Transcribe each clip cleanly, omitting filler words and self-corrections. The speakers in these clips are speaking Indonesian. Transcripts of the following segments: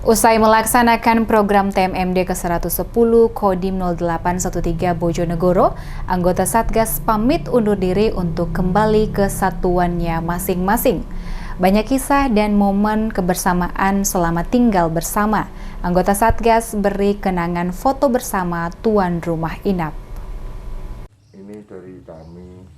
Usai melaksanakan program TMMD ke-110 Kodim 0813 Bojonegoro, anggota Satgas pamit undur diri untuk kembali ke satuannya masing-masing. Banyak kisah dan momen kebersamaan selama tinggal bersama. Anggota Satgas beri kenangan foto bersama tuan rumah inap. Ini dari kami.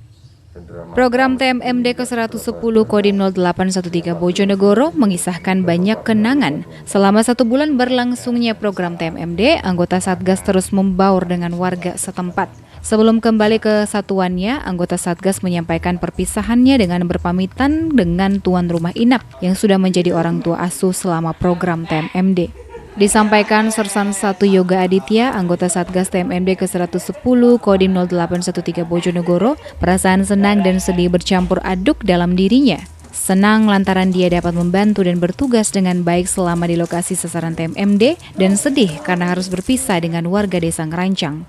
Program TMMD ke-110 Kodim 0813 Bojonegoro mengisahkan banyak kenangan. Selama 1 bulan berlangsungnya program TMMD, anggota Satgas terus membaur dengan warga setempat. Sebelum kembali ke satuannya, anggota Satgas menyampaikan perpisahannya dengan berpamitan dengan tuan rumah inap yang sudah menjadi orang tua asuh selama program TMMD. Disampaikan Sersan 1 Yoga Aditya, anggota Satgas TMMD ke-110 Kodim 0813 Bojonegoro, perasaan senang dan sedih bercampur aduk dalam dirinya. Senang lantaran dia dapat membantu dan bertugas dengan baik selama di lokasi sasaran TMMD, dan sedih karena harus berpisah dengan warga desa Ngerancang.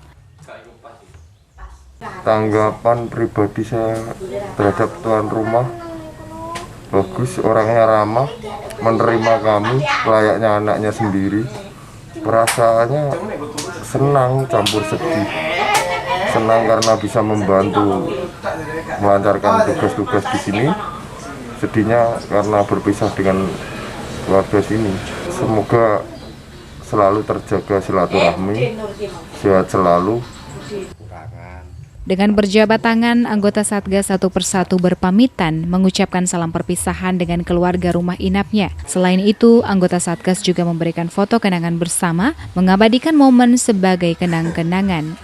Tanggapan pribadi saya terhadap tuan rumah, bagus, orangnya ramah, menerima kami layaknya anaknya sendiri. Perasaannya senang campur sedih. Senang karena bisa membantu melancarkan tugas-tugas di sini. Sedihnya karena berpisah dengan keluarga sini. Semoga selalu terjaga silaturahmi, sehat selalu. Dengan berjabat tangan, anggota Satgas satu persatu berpamitan mengucapkan salam perpisahan dengan keluarga rumah inapnya. Selain itu, anggota Satgas juga memberikan foto kenangan bersama, mengabadikan momen sebagai kenang-kenangan.